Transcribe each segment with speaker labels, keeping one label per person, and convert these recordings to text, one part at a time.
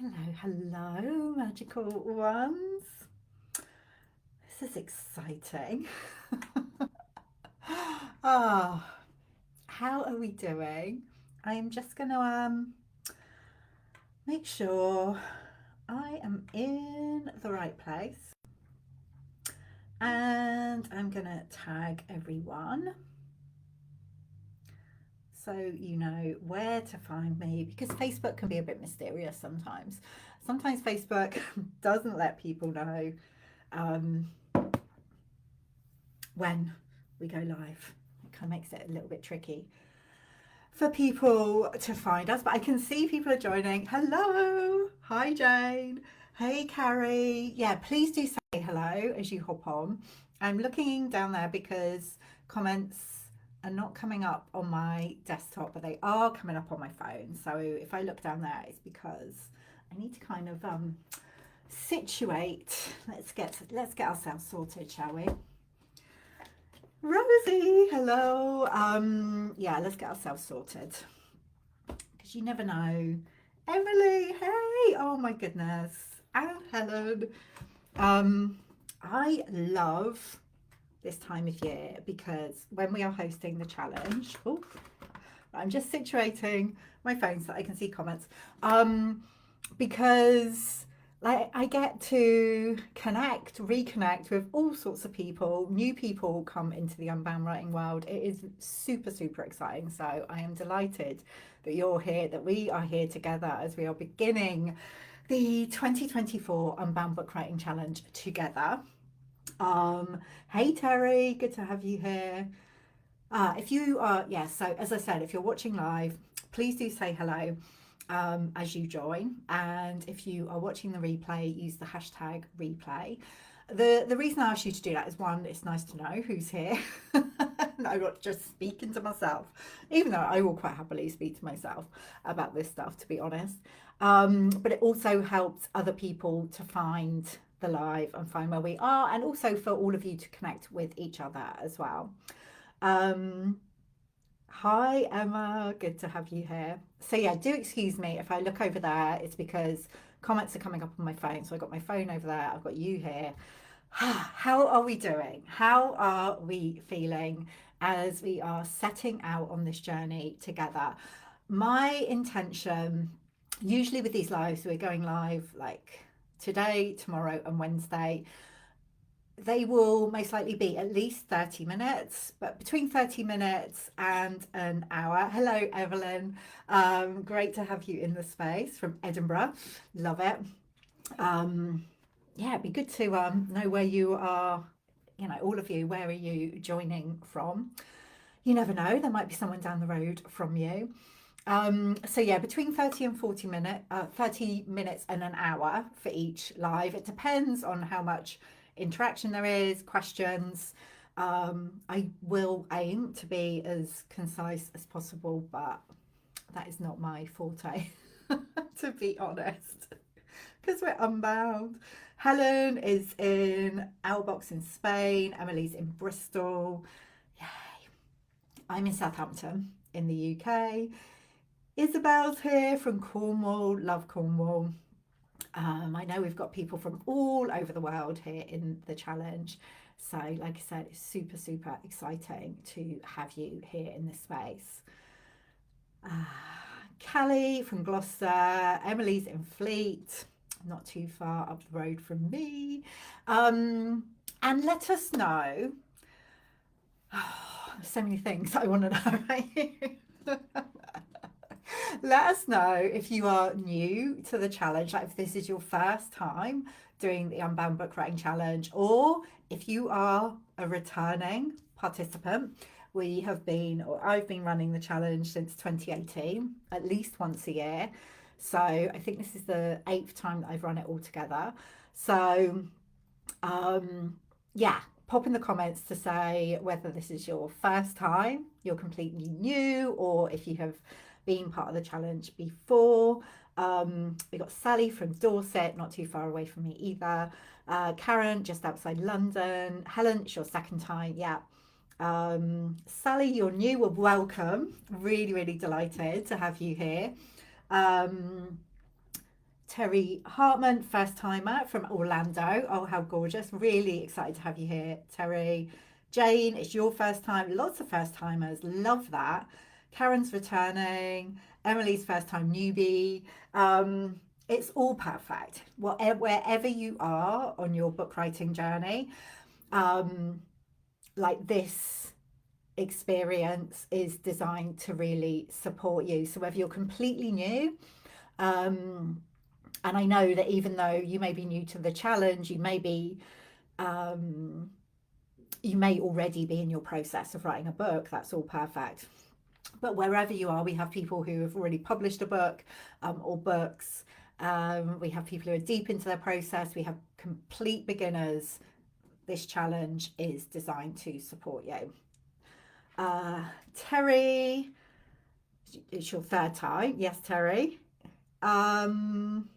Speaker 1: Hello, hello, magical ones. This is exciting. Oh, how are we doing? I am just going to make sure I am in the right place, and I'm going to tag everyone so you know where to find me, because Facebook can be a bit mysterious sometimes. Sometimes Facebook doesn't let people know um, when we go live. It kind of makes it a little bit tricky for people to find us, but I can see people are joining. Hello. Hi, Jane. Hey, Carrie. Yeah, please do say hello as you hop on. I'm looking down there because comments are not coming up on my desktop, but they are coming up on my phone. So if I look down there, it's because I need to kind of situate. Let's get ourselves sorted, shall we? Rosie, hello. Yeah, let's get ourselves sorted because you never know. Emily, hey. Oh my goodness. And Helen. Um, I love this time of year because when we are hosting the challenge, oh, I'm just situating my phone so that I can see comments. Because like I get to reconnect with all sorts of people. New people come into the Unbound writing world. It is super, super exciting. So I am delighted that you're here, that we are here together as we are beginning the 2024 Unbound Book Writing Challenge together. Hey Terry, good to have you here. If you are, yes, so as I said, if you're watching live, please do say hello as you join. And if you are watching the replay, use the hashtag replay. The reason I asked you to do that is one, it's nice to know who's here. I'm not just speaking to myself, even though I will quite happily speak to myself about this stuff, to be honest. But it also helps other people to find the live and find where we are, and also for all of you to connect with each other as well. Um, Hi, Emma. Good to have you here. So, yeah, do excuse me if I look over there. It's because comments are coming up on my phone. So, I got my phone over there. I've got you here. How are we doing? How are we feeling as we are setting out on this journey together? My intention, usually with these lives, we're going live like today, tomorrow, and Wednesday. They will most likely be at least 30 minutes, but between 30 minutes and an hour. Hello, Evelyn. Great to have you in the space from Edinburgh. Love it. Um, yeah, it'd be good to know where you are, all of you, where are you joining from? You never know, there might be someone down the road from you. So yeah, between 30 and 30 minutes and an hour for each live. It depends on how much interaction there is, questions. I will aim to be as concise as possible, but that is not my forte, to be honest, because we're unbound. Helen is in Albox in Spain. Emily's in Bristol. Yay. I'm in Southampton in the UK. Isabel's here from Cornwall. Love Cornwall. I know we've got people from all over the world here in the challenge. So, like I said, it's super, super exciting to have you here in this space. Uh, Callie from Gloucester. Emily's in Fleet, not too far up the road from me. And let us know. Oh, there's so many things I want to know, right? Let us know if you are new to the challenge, like if this is your first time doing the Unbound Book Writing Challenge, or if you are a returning participant. I've been running the challenge since 2018, at least once a year. So I think this is the 8th time that I've run it all together. So yeah, pop in the comments to say whether this is your first time, you're completely new, or if you have been part of the challenge before. We got Sally from Dorset, not too far away from me either. Karen, just outside London. Helen, it's your second time. Yeah. Sally, you're new. Well, welcome. Really, really delighted to have you here. Um, Terry Hartman, first timer from Orlando. Oh, how gorgeous. Really excited to have you here, Terry. Jane, it's your first time. Lots of first timers. Love that. Karen's returning. Emily's first time newbie. It's all perfect. Wherever you are on your book writing journey, um, like this experience is designed to really support you. So whether you're completely new, um, and I know that even though you may be new to the challenge, um, you may already be in your process of writing a book. That's all perfect. But wherever you are, we have people who have already published a book or books. We have people who are deep into their process. We have complete beginners. This challenge is designed to support you. Terry, it's your third time. Yes, Terry. Um,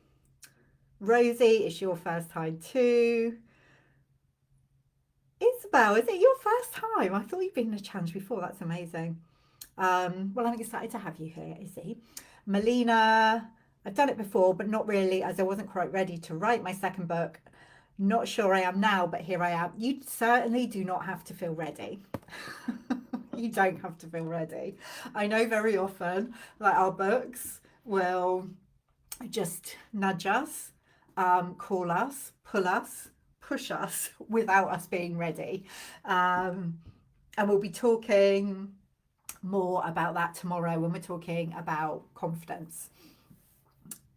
Speaker 1: Rosie, it's your first time too. Isabel, is it your first time? I thought you'd been in a challenge before. That's amazing. Well, I'm excited to have you here, Izzy. Melina, I've done it before, but not really, as I wasn't quite ready to write my second book. Not sure I am now, but here I am. You certainly do not have to feel ready. You don't have to feel ready. I know very often that our books will just nudge us, call us, pull us, push us without us being ready. And we'll be talking more about that tomorrow when we're talking about confidence.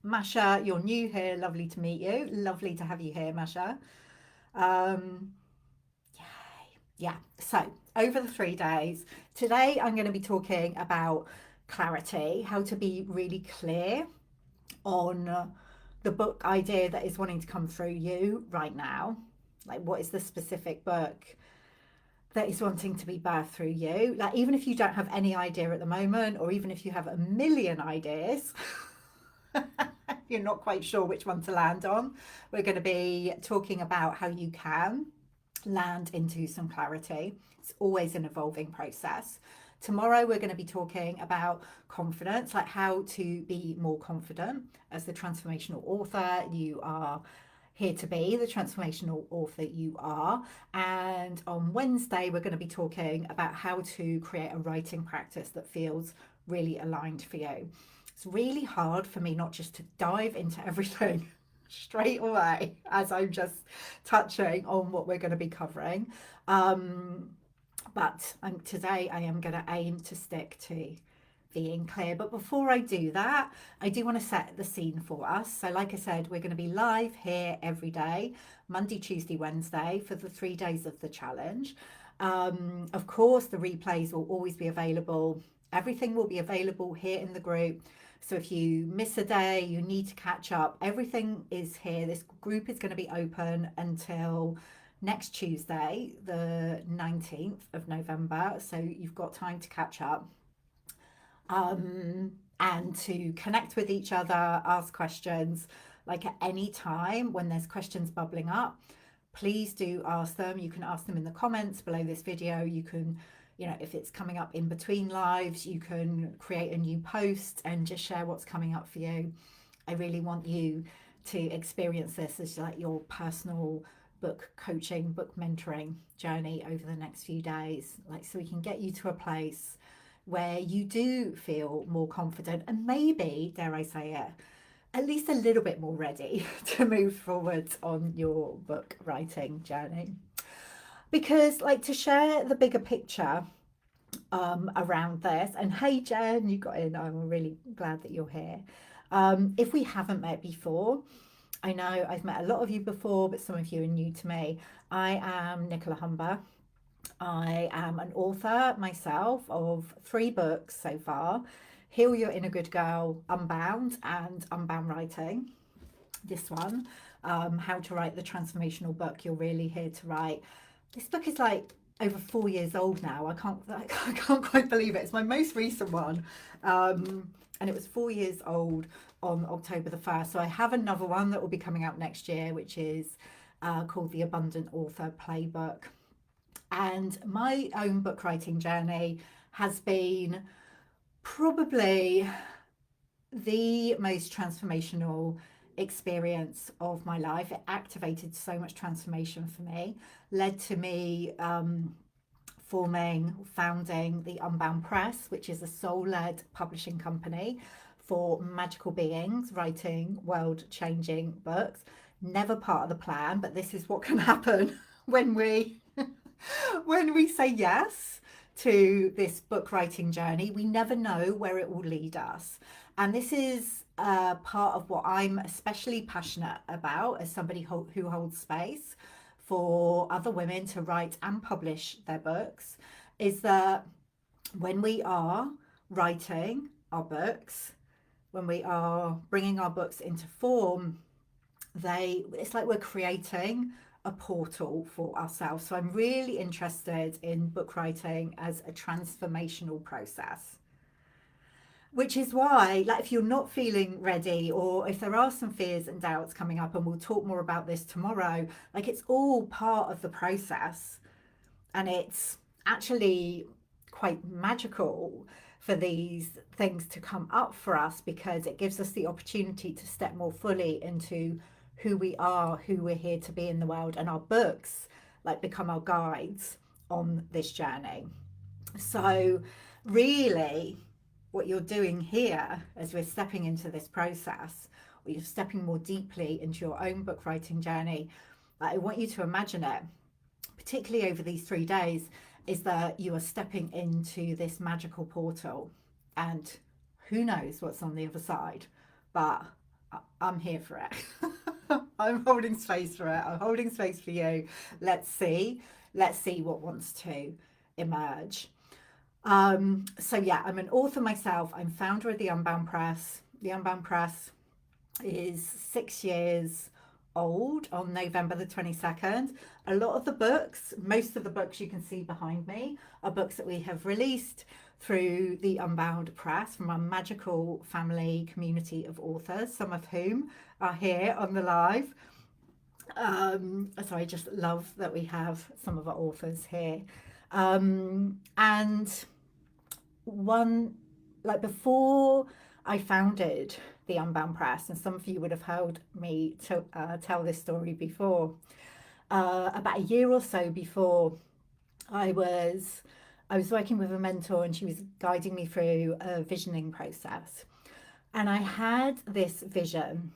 Speaker 1: Masha, you're new here. Lovely to meet you. Lovely to have you here, Masha. Um, yeah. So over the 3 days, today I'm going to be talking about clarity, how to be really clear on the book idea that is wanting to come through you right now. Like, what is the specific book that is wanting to be birthed through you? Like, even if you don't have any idea at the moment, or even if you have a million ideas, you're not quite sure which one to land on, we're going to be talking about how you can land into some clarity. It's always an evolving process. Tomorrow, we're going to be talking about confidence, like how to be more confident as the transformational author you are here to be, the transformational author you are. And on Wednesday, we're going to be talking about how to create a writing practice that feels really aligned for you. It's really hard for me not just to dive into everything straight away as I'm just touching on what we're going to be covering. But today I am going to aim to stick to being clear. But before I do that, I do want to set the scene for us. So like I said, we're going to be live here every day, Monday, Tuesday, Wednesday, for the 3 days of the challenge. Of course, the replays will always be available. Everything will be available here in the group. So if you miss a day, you need to catch up, everything is here. This group is going to be open until next Tuesday, the 19th of November. So you've got time to catch up and to connect with each other, ask questions. Like at any time when there's questions bubbling up, please do ask them. You can ask them in the comments below this video. You can, if it's coming up in between lives, you can create a new post and just share what's coming up for you. I really want you to experience this as like your personal book coaching, book mentoring journey over the next few days, like so we can get you to a place where you do feel more confident and maybe, dare I say it, at least a little bit more ready to move forward on your book writing journey. Because like to share the bigger picture around this, and hey Jen, you got in, I'm really glad that you're here. If we haven't met before, I know I've met a lot of you before, but some of you are new to me. I am Nicola Humber. I am an author myself of 3 books so far: Heal Your Inner Good Girl, Unbound, and Unbound Writing. This one, how to write the transformational book you're really here to write. This book is like over 4 years old now. I can't quite believe it. It's my most recent one, and it was 4 years old on October the 1st. So I have another one that will be coming out next year, which is called the Abundant Author Playbook. And my own book writing journey has been probably the most transformational experience of my life. It activated so much transformation for me, led to me founding the Unbound Press, which is a soul-led publishing company for magical beings writing world-changing books. Never part of the plan, but this is what can happen when we when we say yes to this book writing journey. We never know where it will lead us. And this is part of what I'm especially passionate about as somebody who holds space for other women to write and publish their books, is that when we are writing our books, when we are bringing our books into form, it's like we're creating a portal for ourselves. So I'm really interested in book writing as a transformational process, which is why, like, if you're not feeling ready, or if there are some fears and doubts coming up, and we'll talk more about this tomorrow, like, it's all part of the process. And it's actually quite magical for these things to come up for us, because it gives us the opportunity to step more fully into who we are, who we're here to be in the world, and our books like become our guides on this journey. So really, what you're doing here as we're stepping into this process, or you're stepping more deeply into your own book writing journey, I want you to imagine it, particularly over these 3 days, is that you are stepping into this magical portal, and who knows what's on the other side, but I'm here for it. I'm holding space for it. I'm holding space for you. Let's see what wants to emerge. So yeah, I'm an author myself. I'm founder of the Unbound Press. The Unbound Press is 6 years old on November the 22nd. A lot of the books, most of the books you can see behind me, are books that we have released through the Unbound Press from our magical family community of authors, some of whom are here on the live. So I just love that we have some of our authors here. And one, like, before I founded the Unbound Press, and some of you would have heard me tell this story before, about a year or so before, I was working with a mentor, and she was guiding me through a visioning process. And I had this vision,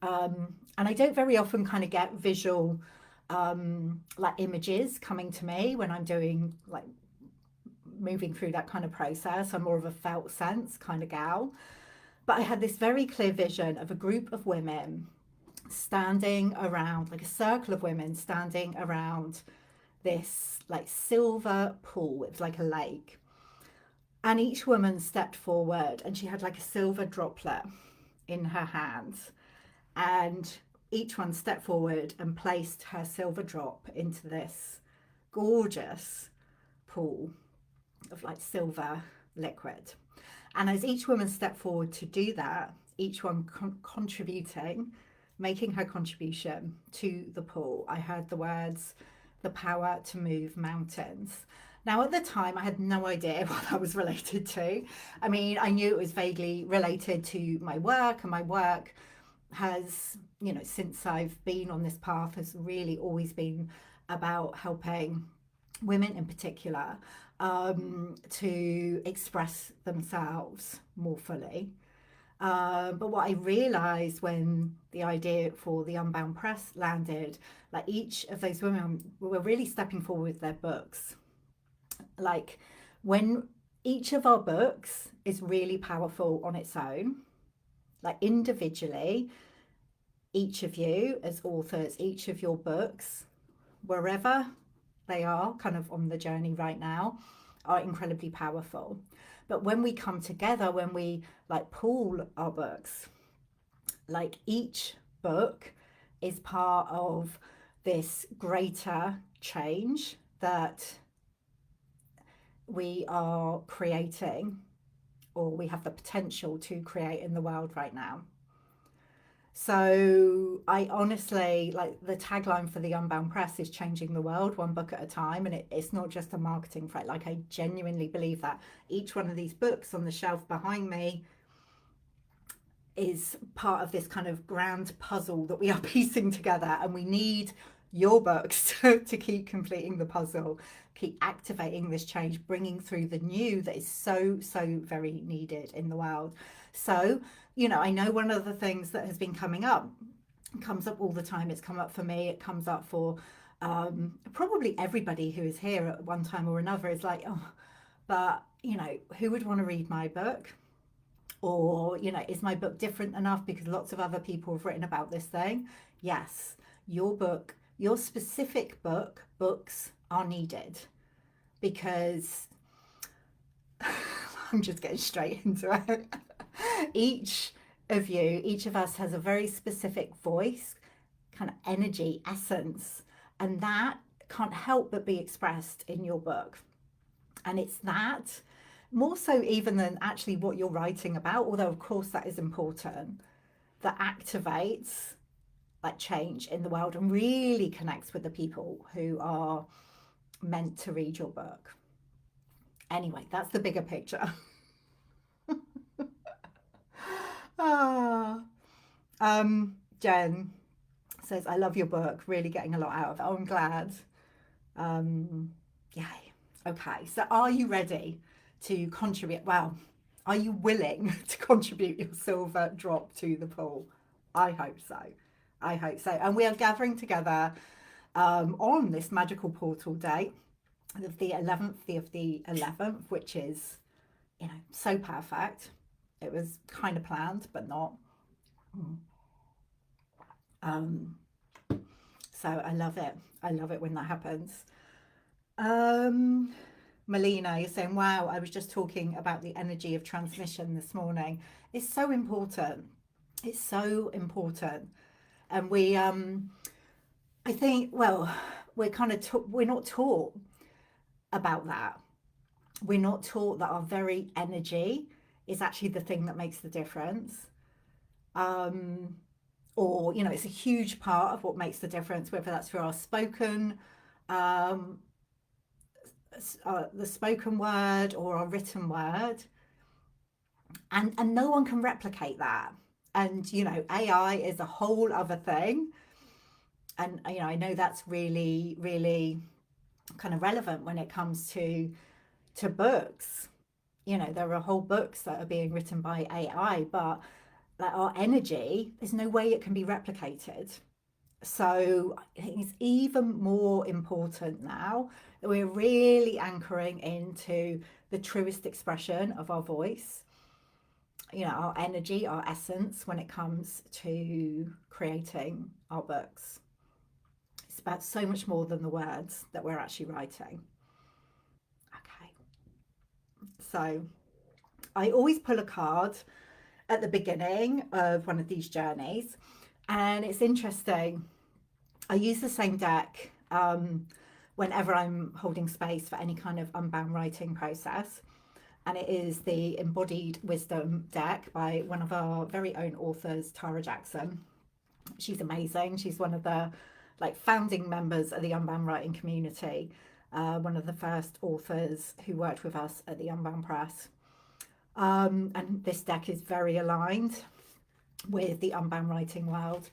Speaker 1: and I don't very often kind of get visual like images coming to me when I'm doing, like, moving through that kind of process. I'm more of a felt sense kind of gal. But I had this very clear vision of a group of women standing around, like a circle of women standing around this like silver pool. It was like a lake. And each woman stepped forward, and she had like a silver droplet in her hands. And each one stepped forward and placed her silver drop into this gorgeous pool of like silver liquid. And as each woman stepped forward to do that, each one contributing, making her contribution to the pool, I heard the words, "the power to move mountains." Now, at the time, I had no idea what that was related to. I mean, I knew it was vaguely related to my work, and my work has, you know, since I've been on this path, has really always been about helping women in particular to express themselves more fully. But what I realized when the idea for the Unbound Press landed, like, each of those women were really stepping forward with their books. Like, when each of our books is really powerful on its own, like individually, each of you as authors, each of your books, wherever they are kind of on the journey right now, are incredibly powerful. But when we come together, when we like pool our books, like each book is part of this greater change that we are creating, or we have the potential to create in the world right now. So I honestly, like, the tagline for the Unbound Press is changing the world one book at a time. And it's not just a marketing phrase. Like, I genuinely believe that each one of these books on the shelf behind me is part of this kind of grand puzzle that we are piecing together, and we need your books to keep completing the puzzle, keep activating this change, bringing through the new that is so very needed in the world. So, I know one of the things that has been coming up, comes up all the time. It's come up for me, it comes up for probably everybody who is here at one time or another, is like, oh, but who would want to read my book? Or, is my book different enough because lots of other people have written about this thing? Yes, your book, your specific books are needed, because I'm just getting straight into it. Each of us has a very specific voice, kind of energy, essence, and that can't help but be expressed in your book. And it's that, more so even than actually what you're writing about, although of course that is important, that activates that change in the world and really connects with the people who are meant to read your book. Anyway, that's the bigger picture. ah, Jen says, I love your book, really getting a lot out of it. Oh, I'm glad. Yay. Okay, so are you ready to contribute? Well, are you willing to contribute your silver drop to the pool? I hope so. I hope so. And we are gathering together on this magical portal day of the 11th, which is, so perfect. It was kind of planned, but not. Um, so I love it. I love it when that happens. Um, Melina, you're saying, wow, I was just talking about the energy of transmission this morning. It's so important. It's so important. And I think, well, we're kind of, we're not taught about that. We're not taught that our very energy is actually the thing that makes the difference. Um, or, it's a huge part of what makes the difference, whether that's through our um, the spoken word or our written word, and no one can replicate that. And AI is a whole other thing, and I know that's really kind of relevant when it comes to books. There are whole books that are being written by AI, but like our energy, there's no way it can be replicated. So I think it's even more important now that we're really anchoring into the truest expression of our voice, our energy, our essence when it comes to creating our books. It's about so much more than the words that we're actually writing. Okay, so I always pull a card at the beginning of one of these journeys, and it's interesting. I use the same deck whenever I'm holding space for any kind of unbound writing process. And it is the Embodied Wisdom deck by one of our very own authors, Tara Jackson. She's amazing. She's one of the founding members of the Unbound writing community, one of the first authors who worked with us at the Unbound Press. And this deck is very aligned with the Unbound writing world.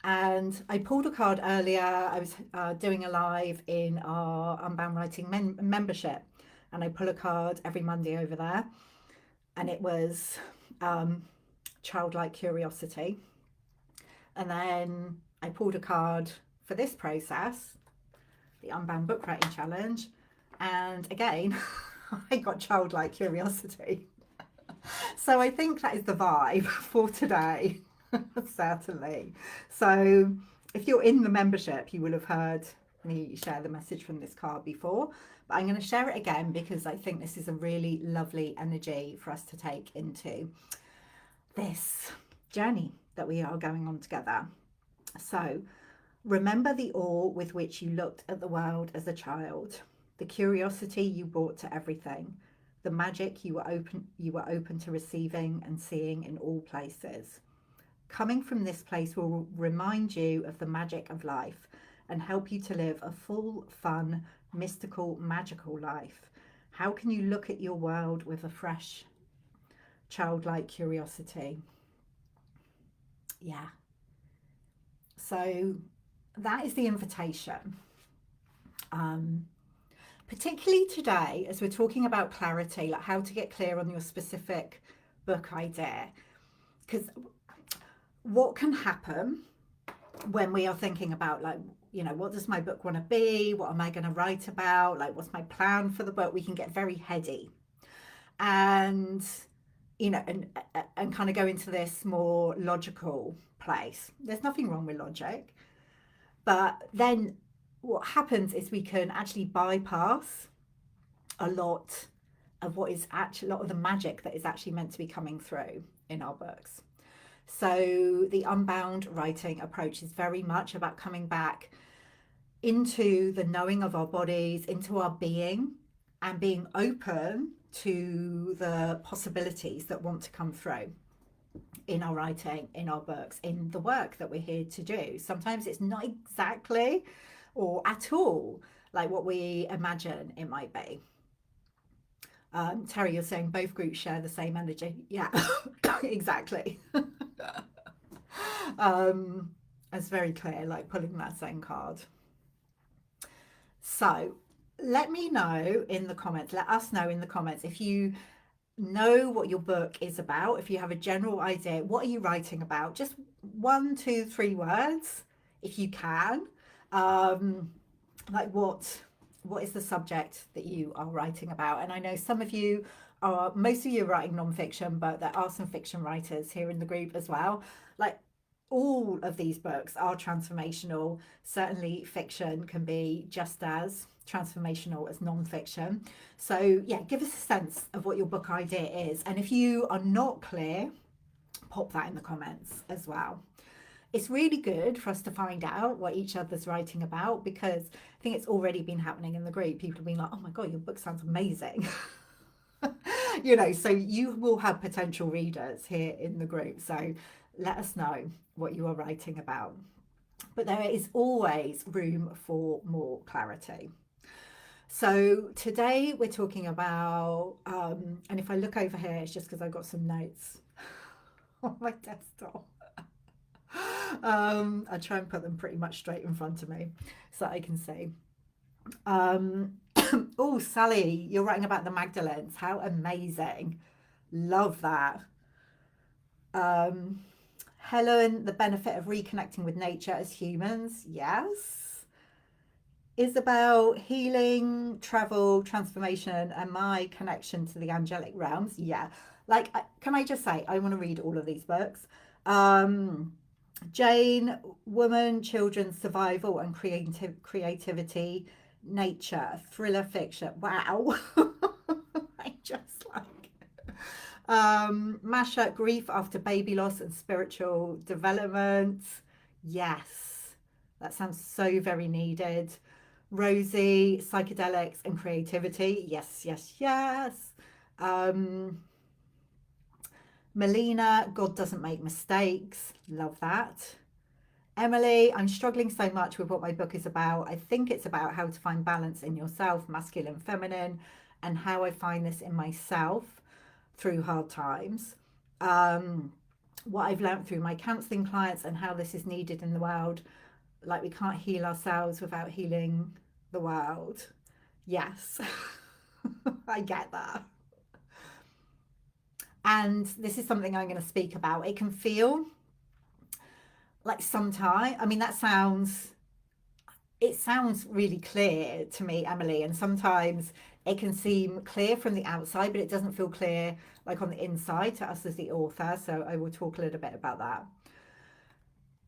Speaker 1: And I pulled a card earlier. I was doing a live in our Unbound writing membership, and I pull a card every Monday over there. And it was childlike curiosity. And then I pulled a card for this process, the Unbound Book Writing Challenge. And again, I got childlike curiosity. So I think that is the vibe for today. Certainly. So if you're in the membership, you will have heard me share the message from this card before, but I'm going to share it again because I think this is a really lovely energy for us to take into this journey that we are going on together. So remember the awe with which you looked at the world as a child, the curiosity you brought to everything, the magic you were open to receiving and seeing in all places. Coming from this place will remind you of the magic of life and help you to live a full, fun, mystical, magical life. How can you look at your world with a fresh, childlike curiosity? Yeah. So that is the invitation. Um, Particularly today, as we're talking about clarity, like how to get clear on your specific book idea. Because what can happen when we are thinking about, like, what does my book want to be? What am I going to write about? Like, what's my plan for the book? We can get very heady and, and kind of go into this more logical place. There's nothing wrong with logic. But then what happens is we can actually bypass a lot of what is actually a lot of the magic that is actually meant to be coming through in our books. So the Unbound writing approach is very much about coming back into the knowing of our bodies, into our being, and being open to the possibilities that want to come through in our writing, in our books, in the work that we're here to do. Sometimes it's not exactly or at all like what we imagine it might be. Terry, you're saying both groups share the same energy. Yeah, exactly. It's very clear, like pulling that same card. So let me know in the comments, let us know in the comments if you know what your book is about, if you have a general idea, what are you writing about? Just 1, 2, 3 words, if you can. Like what is the subject that you are writing about? And I know most of you are writing nonfiction, but there are some fiction writers here in the group as well. Like all of these books are transformational. Certainly fiction can be just as transformational as non-fiction. So yeah, give us a sense of what your book idea is. And if you are not clear, pop that in the comments as well. It's really good for us to find out what each other's writing about, because I think it's already been happening in the group. People have been like, oh my God, your book sounds amazing. So you will have potential readers here in the group. So let us know what you are writing about. But there is always room for more clarity. So today we're talking about, and if I look over here, it's just because I've got some notes on my desktop. I try and put them pretty much straight in front of me so I can see. Oh, Sally, you're writing about the Magdalens. How amazing. Love that. Um, Helen, the benefit of reconnecting with nature as humans. Yes. Isabel, healing, travel, transformation, and my connection to the angelic realms. Yeah. Like, can I just say, I want to read all of these books. Jane, woman, children, survival, and creativity, nature, thriller fiction. Wow. I just like Masha, grief after baby loss and spiritual development. Yes, that sounds so very needed. Rosie, psychedelics and creativity. Yes, yes, yes. Um, Melina, God doesn't make mistakes. Love that. Emily, I'm struggling so much with what my book is about. I think it's about how to find balance in yourself, masculine, feminine, and how I find this in myself through hard times. What I've learned through my counseling clients and how this is needed in the world. Like, we can't heal ourselves without healing the world. Yes, I get that. And this is something I'm going to speak about. It can feel like sometimes, I mean, it sounds really clear to me, Emily, and sometimes it can seem clear from the outside, but it doesn't feel clear like on the inside to us as the author. So I will talk a little bit about that.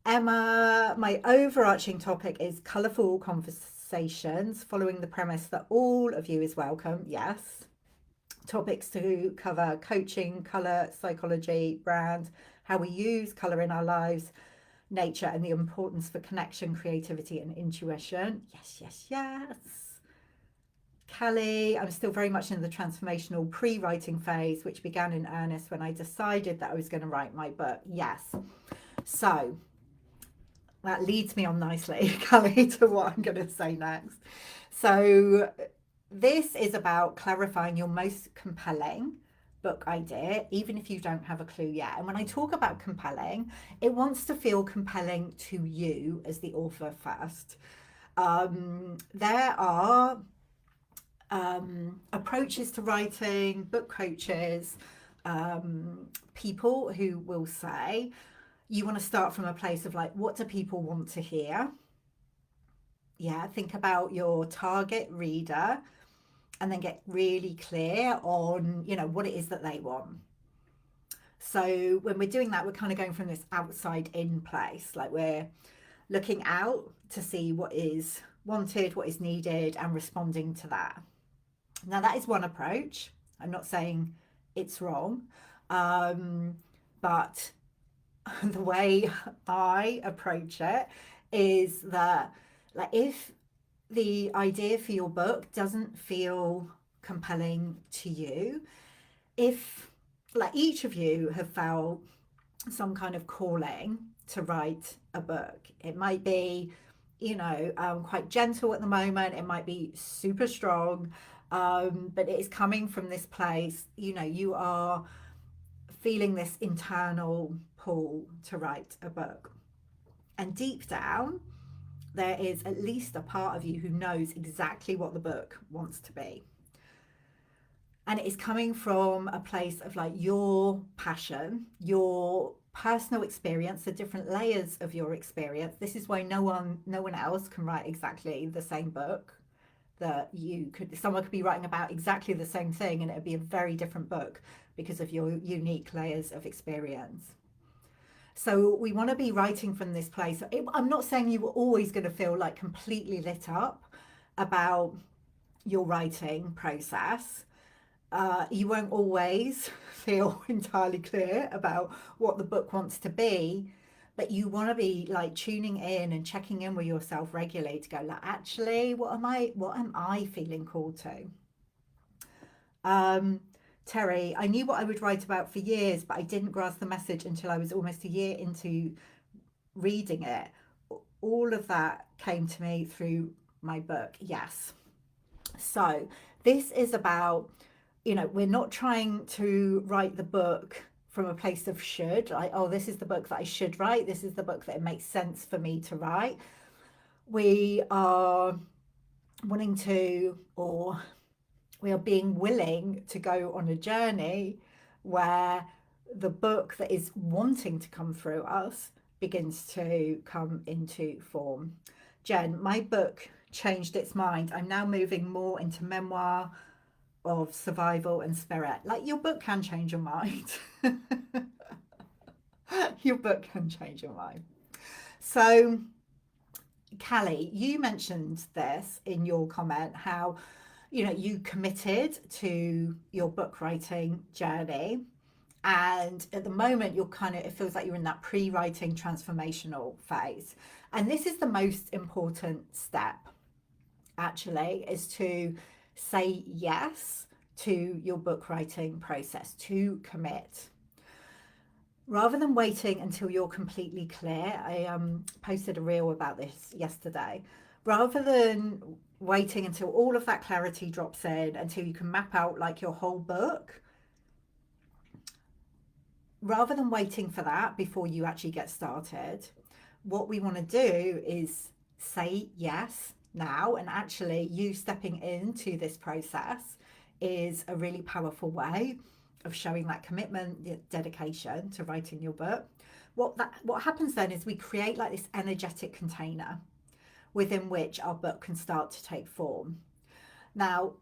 Speaker 1: Emma, my overarching topic is colourful conversations following the premise that all of you is welcome. Yes. Topics to cover: coaching, colour, psychology, brand, how we use colour in our lives, nature, and the importance for connection, creativity, and intuition. Yes, yes, yes. Callie, I'm still very much in the transformational pre-writing phase, which began in earnest when I decided that I was going to write my book. Yes. So that leads me on nicely, Callie, to what I'm going to say next. So this is about clarifying your most compelling book idea, even if you don't have a clue yet. And when I talk about compelling, it wants to feel compelling to you as the author first. There are approaches to writing, book coaches, people who will say you want to start from a place of like, what do people want to hear? Yeah, think about your target reader and then get really clear on, what it is that they want. So when we're doing that, we're kind of going from this outside in place, like we're looking out to see what is wanted, what is needed, and responding to that. Now, that is one approach. I'm not saying it's wrong, but the way I approach it is that, like, if the idea for your book doesn't feel compelling to you, if, like, each of you have felt some kind of calling to write a book, it might be, quite gentle at the moment, it might be super strong, but it is coming from this place, you are feeling this internal pull to write a book. And deep down, there is at least a part of you who knows exactly what the book wants to be. And it is coming from a place of like your passion, your personal experience, the different layers of your experience. This is why no one else can write exactly the same book that you could. Someone could be writing about exactly the same thing and it would be a very different book because of your unique layers of experience. So we want to be writing from this place. I'm not saying you were always going to feel like completely lit up about your writing process. You won't always feel entirely clear about what the book wants to be, but you want to be like tuning in and checking in with yourself regularly to go like, actually, what am I feeling called to? Um, Terry, I knew what I would write about for years, but I didn't grasp the message until I was almost a year into reading it. All of that came to me through my book. Yes. So this is about, we're not trying to write the book from a place of should, like, oh, this is the book that I should write. This is the book that it makes sense for me to write. We are wanting to, or we are being willing to go on a journey where the book that is wanting to come through us begins to come into form. Jen, my book changed its mind. I'm now moving more into memoir of survival and spirit. Like, your book can change your mind. Your book can change your mind. So, Callie, you mentioned this in your comment, how you committed to your book writing journey, and at the moment you're it feels like you're in that pre-writing transformational phase, and this is the most important step, actually, is to say yes to your book writing process, to commit rather than waiting until you're completely clear. I posted a reel about this yesterday. Rather than waiting until all of that clarity drops in, until you can map out like your whole book, rather than waiting for that before you actually get started, what we want to do is say yes now. And actually, you stepping into this process is a really powerful way of showing that commitment, dedication to writing your book. What happens then is we create like this energetic container within which our book can start to take form. Now,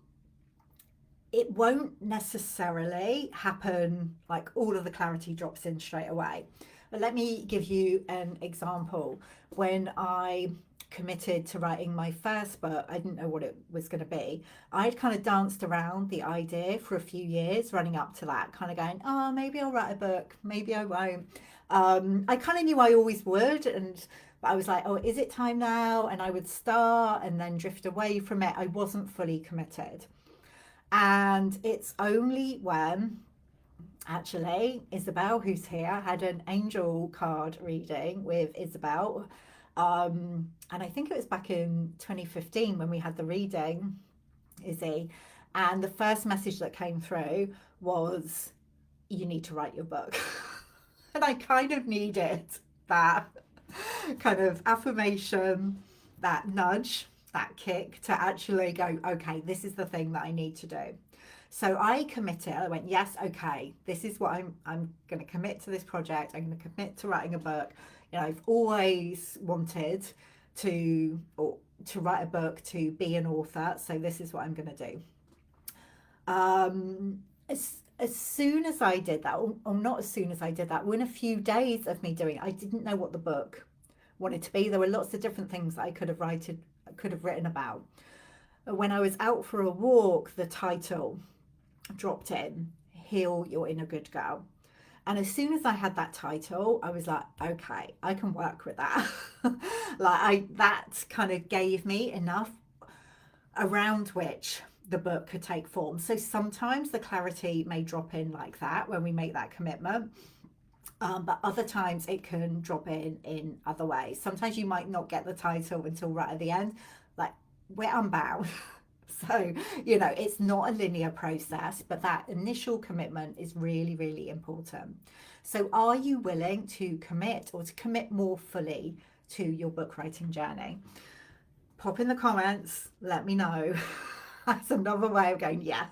Speaker 1: it won't necessarily happen like all of the clarity drops in straight away. But let me give you an example. When I committed to writing my first book, I didn't know what it was going to be. I'd kind of danced around the idea for a few years running up to that, kind of going, oh, maybe I'll write a book, maybe I won't. I kind of knew I always would, but I was like, oh, is it time now? And I would start and then drift away from it. I wasn't fully committed. And it's only when, actually, Isabel, who's here, had an angel card reading with Isabel. And I think it was back in 2015 when we had the reading, Izzy. And the first message that came through was, you need to write your book. And I kind of needed that kind of affirmation, that nudge, that kick to actually go, okay, this is the thing that I need to do. So I committed. I went, yes, okay, this is what I'm going to commit to this project. I'm going to commit to writing a book. I've always wanted to write a book, to be an author. So this is what I'm going to do. As soon as I did that, or not as soon as I did that, within a few days of me doing it, I didn't know what the book wanted to be. There were lots of different things that I could have written about. When I was out for a walk, the title dropped in, Heal Your Inner Good Girl. And as soon as I had that title, I was like, okay, I can work with that. That kind of gave me enough around which the book could take form. So sometimes the clarity may drop in like that when we make that commitment. But other times it can drop in other ways. Sometimes you might not get the title until right at the end. Like, we're unbound. So, it's not a linear process, but that initial commitment is really, really important. So are you willing to commit, or to commit more fully to your book writing journey? Pop in the comments, let me know. That's another way of going, yes.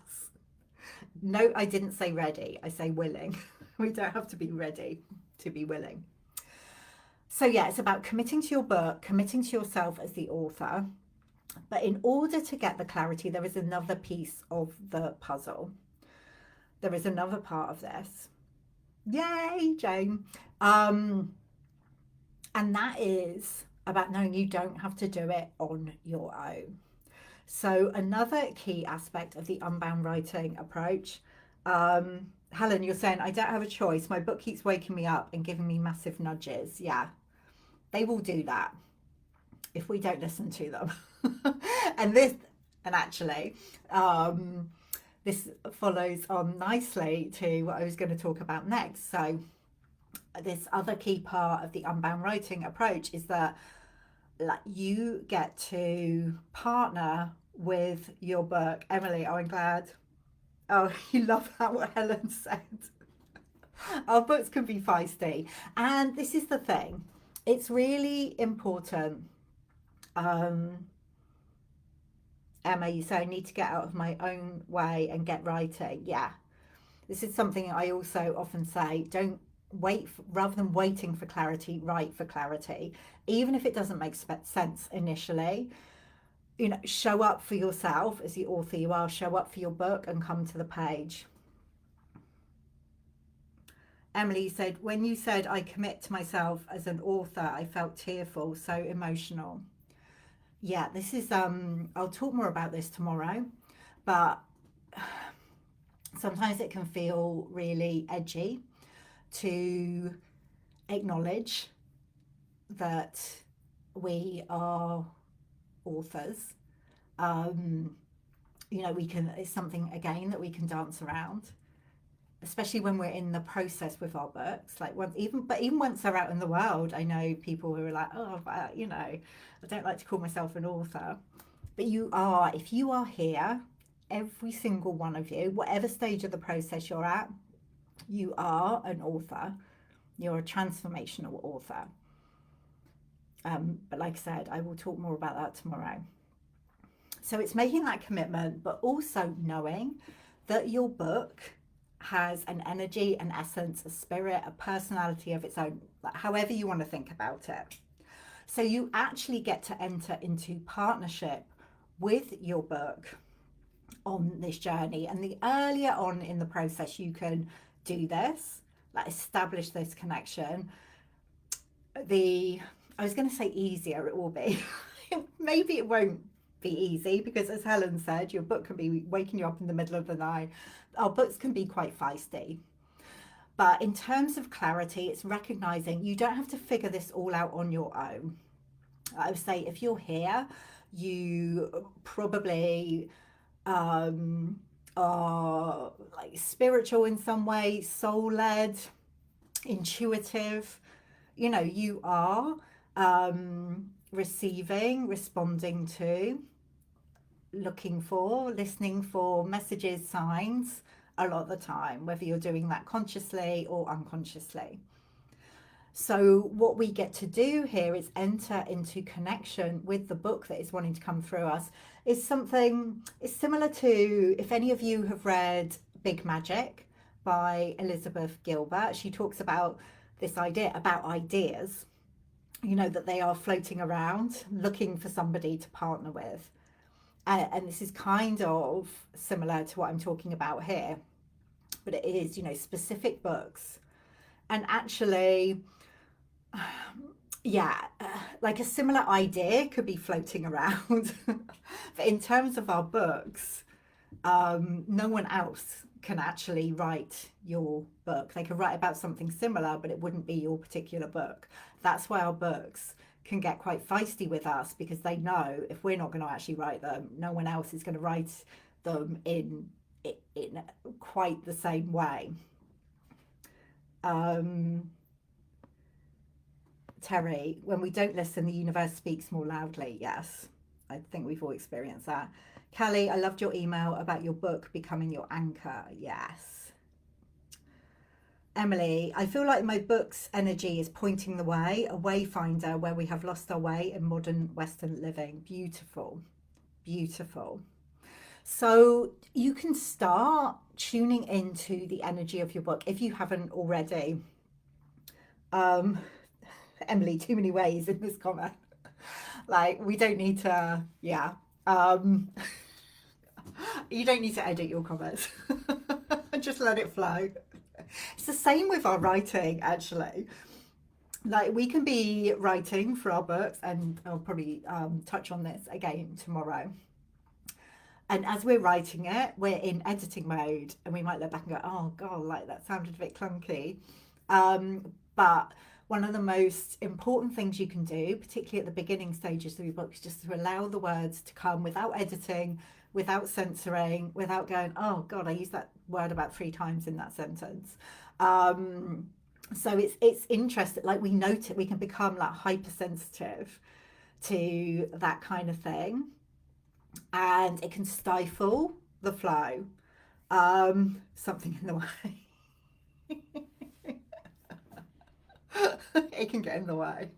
Speaker 1: No, I didn't say ready, I say willing. We don't have to be ready to be willing. So yeah, it's about committing to your book, committing to yourself as the author. But in order to get the clarity, there is another piece of the puzzle. There is another part of this. Yay, Jane. And that is about knowing you don't have to do it on your own. So another key aspect of the Unbound writing approach, Helen, you're saying, I don't have a choice. My book keeps waking me up and giving me massive nudges. Yeah, they will do that if we don't listen to them. and actually, this follows on nicely to what I was going to talk about next. So this other key part of the Unbound writing approach is that, like, you get to partner with your book. Emily, oh, I'm glad. Oh, you love that, what Helen said. Our books can be feisty. And this is the thing. It's really important. Emma, you say I need to get out of my own way and get writing. Yeah. This is something I also often say. Don't wait, rather than waiting for clarity, write for clarity. Even if it doesn't make sense initially, show up for yourself as the author you are, show up for your book and come to the page. Emily said, when you said I commit to myself as an author, I felt tearful, so emotional. Yeah, this is, I'll talk more about this tomorrow, but sometimes it can feel really edgy to acknowledge that we are authors. It's something again that we can dance around, especially when we're in the process with our books. Like, even once they're out in the world, I know people who are like, oh, I don't like to call myself an author. But if you are here, every single one of you, whatever stage of the process you're at, you are an author. You're a transformational author. But like I said, I will talk more about that tomorrow. So it's making that commitment, but also knowing that your book has an energy, an essence, a spirit, a personality of its own, however you want to think about it. So you actually get to enter into partnership with your book on this journey. And the earlier on in the process you can do this, like establish this connection, I was going to say easier it will be. Maybe it won't be easy, because as Helen said, your book can be waking you up in the middle of the night. Our books can be quite feisty. But in terms of clarity, it's recognizing you don't have to figure this all out on your own. I would say if you're here, you probably are like spiritual in some way, soul-led, intuitive. You are receiving, responding to looking for, listening for messages, signs a lot of the time, whether you're doing that consciously or unconsciously. So, what we get to do here is enter into connection with the book that is wanting to come through us. Is something, it's similar to, if any of you have read Big Magic by Elizabeth Gilbert. She talks about this idea about ideas, that they are floating around looking for somebody to partner with. And this is kind of similar to what I'm talking about here, but it is, specific books. And actually, yeah, like a similar idea could be floating around. But in terms of our books, no one else can actually write your book. They could write about something similar, but it wouldn't be your particular book. That's why our books can get quite feisty with us, because they know if we're not going to actually write them, no one else is going to write them in quite the same way. Terry, when we don't listen, the universe speaks more loudly. Yes, I think we've all experienced that. Callie, I loved your email about your book becoming your anchor. Yes. Emily, I feel like my book's energy is pointing the way, a wayfinder where we have lost our way in modern Western living. Beautiful, beautiful. So you can start tuning into the energy of your book if you haven't already. Um, Emily, too many ways in this comment. Like, we don't need to, yeah. Um, you don't need to edit your comments. Just let it flow. It's the same with our writing, actually. Like, we can be writing for our books, and I'll probably touch on this again tomorrow. And as we're writing it, we're in editing mode, and we might look back and go, oh, God, like that sounded a bit clunky. But one of the most important things you can do, particularly at the beginning stages of your book, is just to allow the words to come without editing, without censoring, without going, oh God, I used that word about 3 times in that sentence. So it's interesting. Like, we note it, we can become like hypersensitive to that kind of thing, and it can stifle the flow. Something in the way. It can get in the way.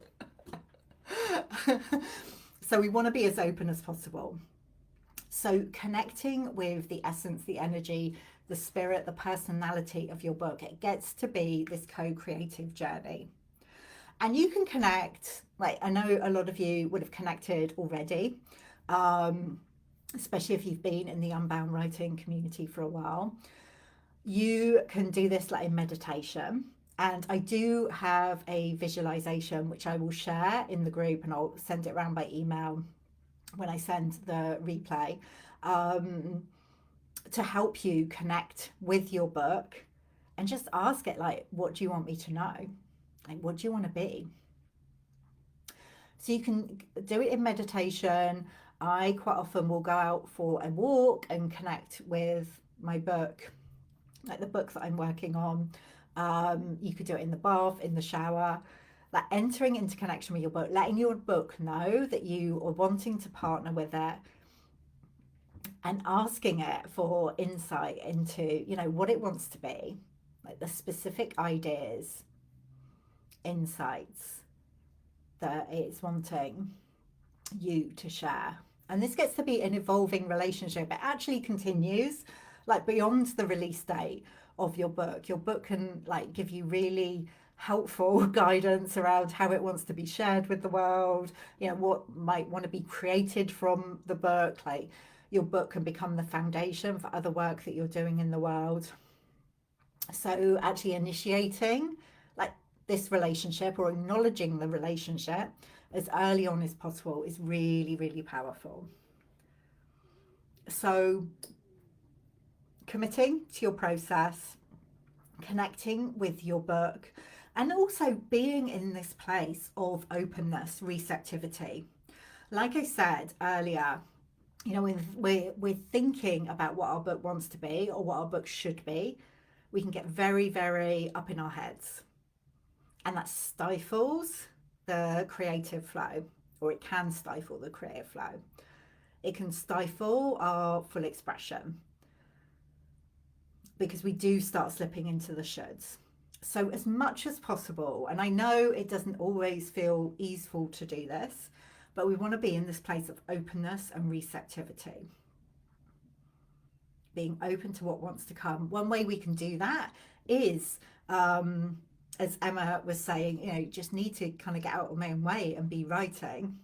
Speaker 1: So we want to be as open as possible. So connecting with the essence, the energy, the spirit, the personality of your book, it gets to be this co-creative journey. And you can connect, like, I know a lot of you would have connected already, especially if you've been in the Unbound writing community for a while. You can do this like in meditation. And I do have a visualization which I will share in the group, and I'll send it around by email when I send the replay, to help you connect with your book, and just ask it, like, what do you want me to know? Like, what do you want to be? So you can do it in meditation. I quite often will go out for a walk and connect with my book, like the book that I'm working on. You could do it in the bath, in the shower, like entering into connection with your book, letting your book know that you are wanting to partner with it, and asking it for insight into, what it wants to be, like the specific ideas, insights that it's wanting you to share. And this gets to be an evolving relationship. It actually continues, like, beyond the release date of your book. Your book can, like, give you really helpful guidance around how it wants to be shared with the world, what might want to be created from the book. Like, your book can become the foundation for other work that you're doing in the world. So actually initiating, like, this relationship, or acknowledging the relationship as early on as possible, is really, really powerful. So committing to your process, connecting with your book, and also being in this place of openness, receptivity. Like I said earlier, when we're thinking about what our book wants to be or what our book should be, we can get very, very up in our heads. And that stifles the creative flow, or it can stifle the creative flow. it can stifle our full expression because we do start slipping into the shoulds. So, as much as possible, and I know it doesn't always feel easeful to do this, but we want to be in this place of openness and receptivity, being open to what wants to come. One way we can do that is, as Emma was saying, you just need to kind of get out of my own way and be writing.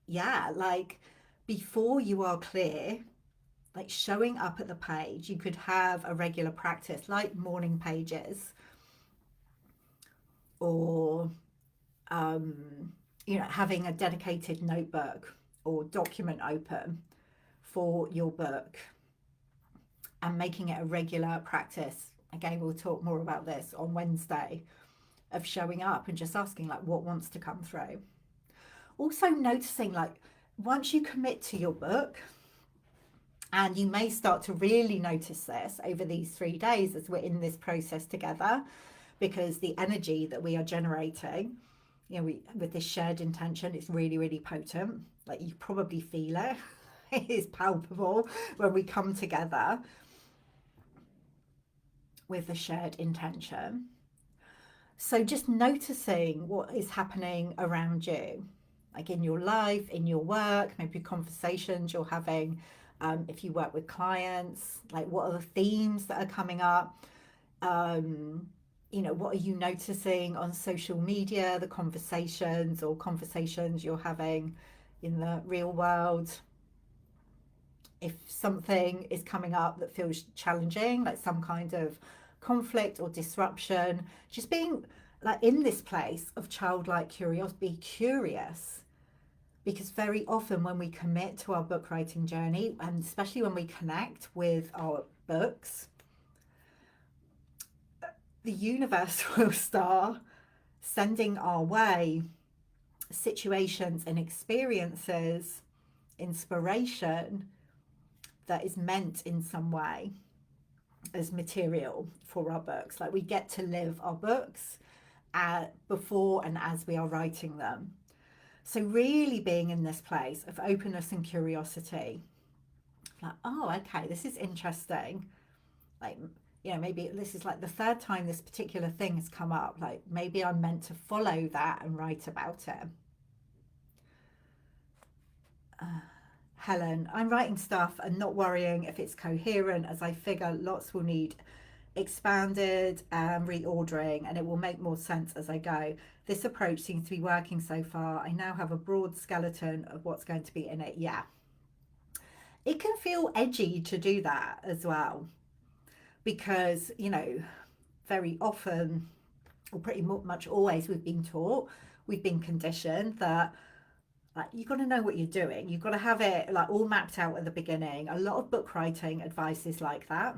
Speaker 1: Yeah, like before you are clear, like showing up at the page, you could have a regular practice like morning pages or having a dedicated notebook or document open for your book and making it a regular practice. Again, we'll talk more about this on Wednesday, of showing up and just asking like what wants to come through. Also noticing like once you commit to your book, and you may start to really notice this over these 3 days as we're in this process together, because the energy that we are generating, with this shared intention, it's really, really potent. Like you probably feel it. It is palpable when we come together with the shared intention. So just noticing what is happening around you, like in your life, in your work, maybe conversations you're having, if you work with clients, like what are the themes that are coming up? What are you noticing on social media, the conversations you're having in the real world? If something is coming up that feels challenging, like some kind of conflict or disruption, just being like in this place of childlike curiosity, be curious. Because very often when we commit to our book writing journey, and especially when we connect with our books, the universe will start sending our way situations and experiences, inspiration that is meant in some way as material for our books. Like we get to live our books before and as we are writing them. So really being in this place of openness and curiosity, like, oh, okay, this is interesting. Like, maybe this is like the third time this particular thing has come up. Like maybe I'm meant to follow that and write about it. Helen, I'm writing stuff and not worrying if it's coherent, as I figure lots will need expanded and reordering, and it will make more sense as I go. This approach seems to be working so far. I now have a broad skeleton of what's going to be in it. Yeah. It can feel edgy to do that as well, because, very often, or pretty much always, we've been conditioned that like you've got to know what you're doing. You've got to have it like all mapped out at the beginning. A lot of book writing advice is like that.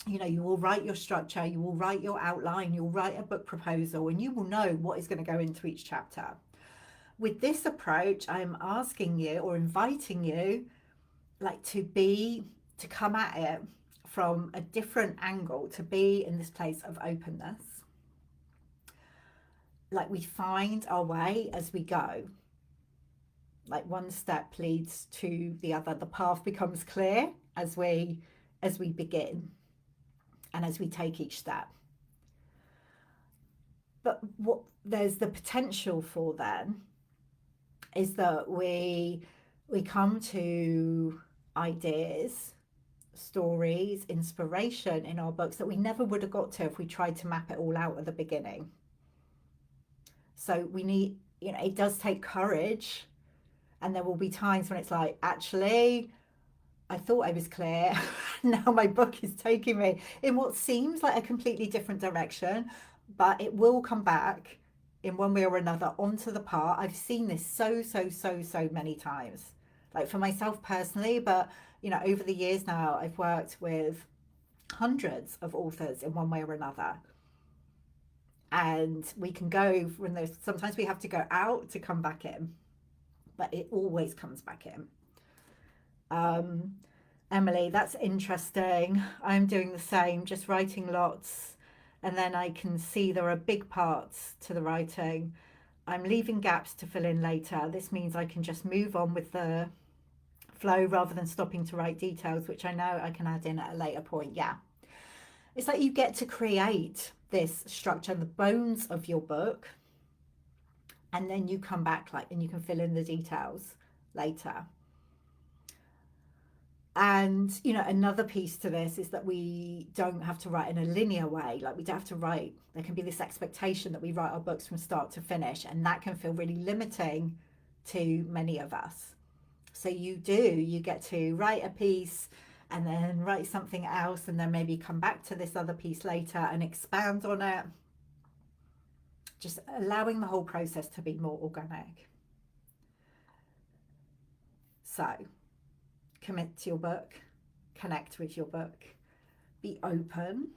Speaker 1: You will write your structure, you will write your outline, you'll write a book proposal, and you will know what is going to go into each chapter. With this approach, I'm asking you or inviting you like to come at it from a different angle, to be in this place of openness. Like we find our way as we go. Like one step leads to the other. The path becomes clear as we begin and as we take each step. But what there's the potential for then is that we come to ideas, stories, inspiration in our books that we never would have got to if we tried to map it all out at the beginning. So we need, it does take courage, and there will be times when it's like, actually, I thought I was clear. Now my book is taking me in what seems like a completely different direction, but it will come back in one way or another onto the path. I've seen this so many times, like for myself personally, but over the years now, I've worked with hundreds of authors in one way or another. And we can go from those, sometimes we have to go out to come back in, but it always comes back in. Emily, that's interesting. I'm doing the same, just writing lots, and then I can see there are big parts to the writing. I'm leaving gaps to fill in later. This means I can just move on with the flow rather than stopping to write details, which I know I can add in at a later point. Yeah. It's like you get to create this structure, the bones of your book, and then you come back like and you can fill in the details later. And another piece to this is that we don't have to write in a linear way. Like we don't have to write, there can be this expectation that we write our books from start to finish, and that can feel really limiting to many of us. So you get to write a piece and then write something else, and then maybe come back to this other piece later and expand on it, just allowing the whole process to be more organic. So commit to your book, connect with your book, be open,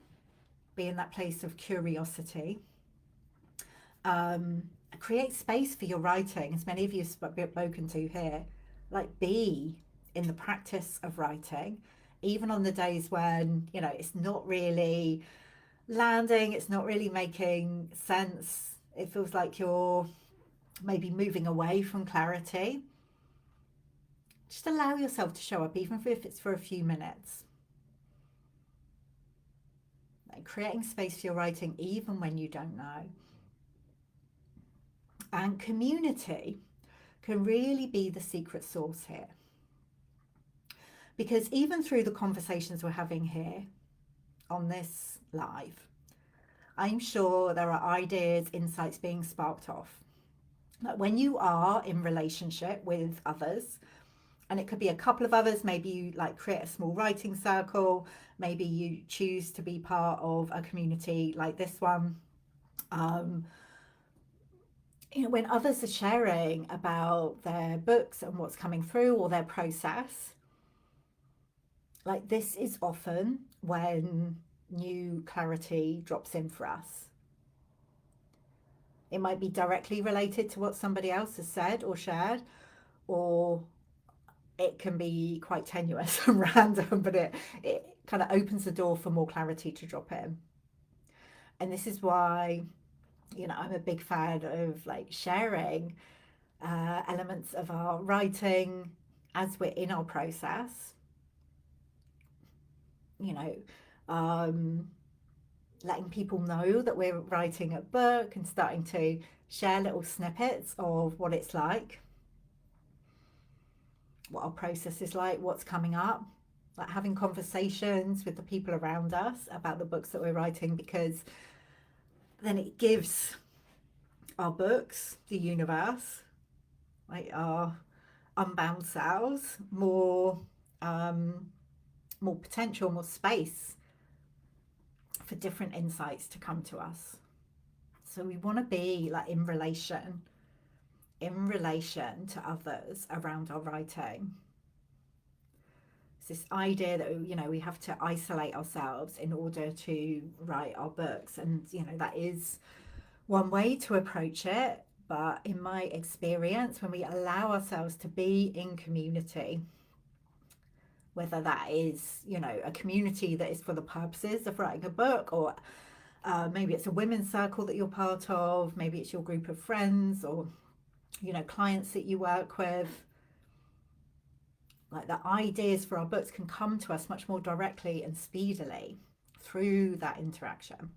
Speaker 1: be in that place of curiosity. Create space for your writing, as many of you have spoken to here. Like, be in the practice of writing, even on the days when it's not really landing, it's not really making sense, it feels like you're maybe moving away from clarity. Just allow yourself to show up, even if it's for a few minutes. Like creating space for your writing, even when you don't know. And community can really be the secret sauce here. Because even through the conversations we're having here on this live, I'm sure there are ideas, insights being sparked off. Like when you are in relationship with others, and it could be a couple of others, maybe you like create a small writing circle, maybe you choose to be part of a community like this one. When others are sharing about their books and what's coming through or their process, like this is often when new clarity drops in for us. It might be directly related to what somebody else has said or shared, or it can be quite tenuous and random, but it kind of opens the door for more clarity to drop in. And this is why, I'm a big fan of like sharing elements of our writing as we're in our process. Letting people know that we're writing a book and starting to share little snippets of what it's like, what our process is like, what's coming up, like having conversations with the people around us about the books that we're writing, because then it gives our books, the universe, like our unbound selves, more potential, more space for different insights to come to us. So we want to be like in relation to others around our writing. It's this idea that we have to isolate ourselves in order to write our books, and that is one way to approach it. But in my experience, when we allow ourselves to be in community, whether that is a community that is for the purposes of writing a book, or maybe it's a women's circle that you're part of, maybe it's your group of friends or clients that you work with, like the ideas for our books can come to us much more directly and speedily through that interaction.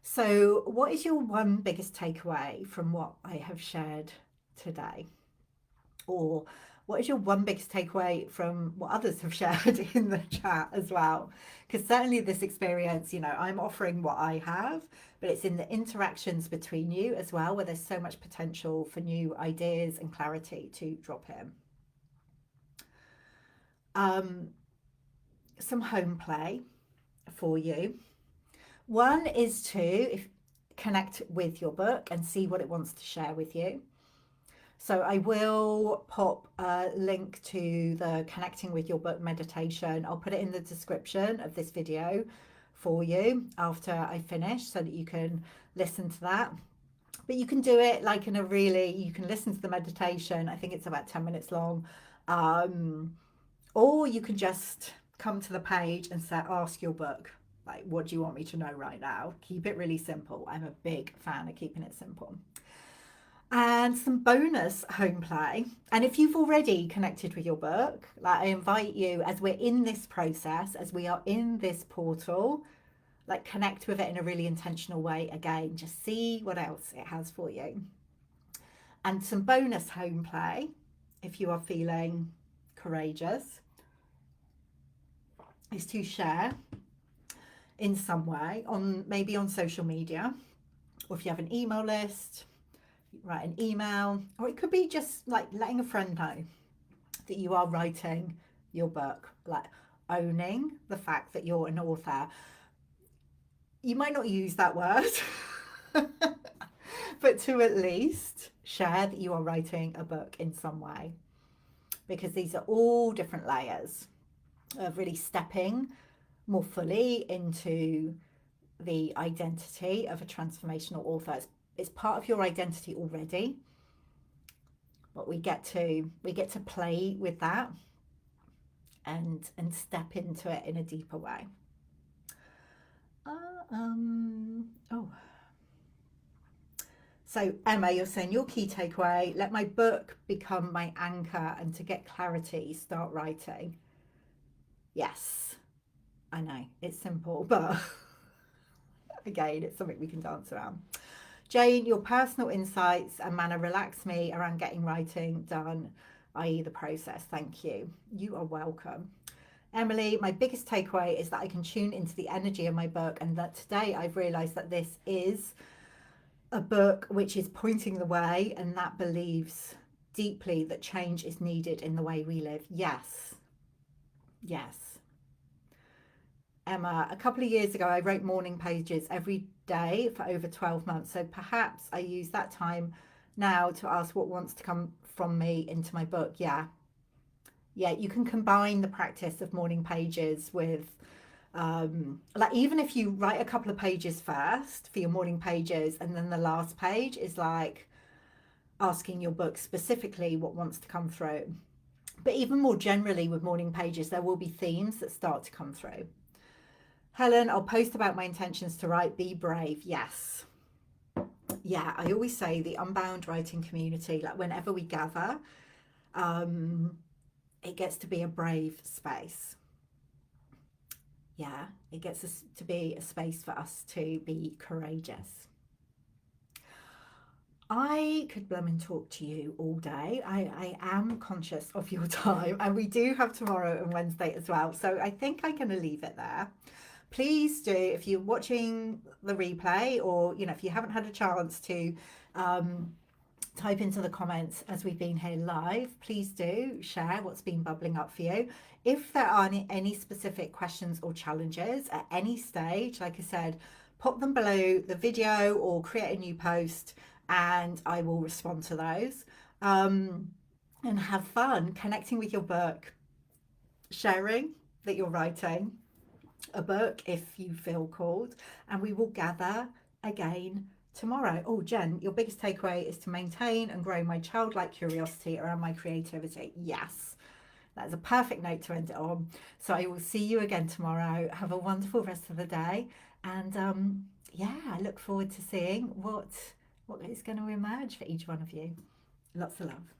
Speaker 1: So what is your one biggest takeaway from what I have shared today? Or what is your one biggest takeaway from what others have shared in the chat as well? Because certainly this experience, I'm offering what I have, but it's in the interactions between you as well, where there's so much potential for new ideas and clarity to drop in. Some home play for you. One is to connect with your book and see what it wants to share with you. So I will pop a link to the Connecting with Your Book meditation. I'll put it in the description of this video for you after I finish, so that you can listen to that. But you can do it like you can listen to the meditation. I think it's about 10 minutes long. Or you can just come to the page and ask your book, like, what do you want me to know right now? Keep it really simple. I'm a big fan of keeping it simple. and some bonus home play. And if you've already connected with your book, like I invite you, as we're in this process, as we are in this portal, like connect with it in a really intentional way again. Just see what else it has for you. And some bonus home play if you are feeling courageous is to share in some way on maybe on social media, or if you have an email list, write an email, or it could be just like letting a friend know that you are writing your book, like owning the fact that you're an author. You might not use that word, but to at least share that you are writing a book in some way, because these are all different layers of really stepping more fully into the identity of a transformational author. It's part of your identity already, but we get to play with that and step into it in a deeper way. Oh, so Emma, you're saying your key takeaway: let my book become my anchor, and to get clarity, start writing. Yes, I know it's simple, but again, it's something we can dance around. Jane, your personal insights and manner relax me around getting writing done, i.e. the process. Thank you. You are welcome. Emily, my biggest takeaway is that I can tune into the energy of my book, and that today I've realised that this is a book which is pointing the way, and that believes deeply that change is needed in the way we live. Yes. Yes. Emma, a couple of years ago, I wrote morning pages every day for over 12 months. So perhaps I use that time now to ask what wants to come from me into my book. Yeah. Yeah, you can combine the practice of morning pages with, like, even if you write a couple of pages first for your morning pages, and then the last page is like asking your book specifically what wants to come through. But even more generally with morning pages, there will be themes that start to come through. Helen, I'll post about my intentions to write. Be brave. Yes. Yeah, I always say the Unbound writing community, like whenever we gather, it gets to be a brave space. Yeah, it gets us to be a space for us to be courageous. I could blooming talk to you all day. I am conscious of your time, and we do have tomorrow and Wednesday as well. So I think I'm going to leave it there. Please do, if you're watching the replay, or if you haven't had a chance to type into the comments as we've been here live, please do share what's been bubbling up for you. If there are any specific questions or challenges at any stage, like I said, pop them below the video or create a new post, and I will respond to those. And have fun connecting with your book, sharing that you're writing a book if you feel called, and we will gather again tomorrow. Oh, Jen, your biggest takeaway is to maintain and grow my childlike curiosity around my creativity. Yes, that's a perfect note to end it on. So I will see you again tomorrow. Have a wonderful rest of the day, and yeah, I look forward to seeing what is going to emerge for each one of you. Lots of love.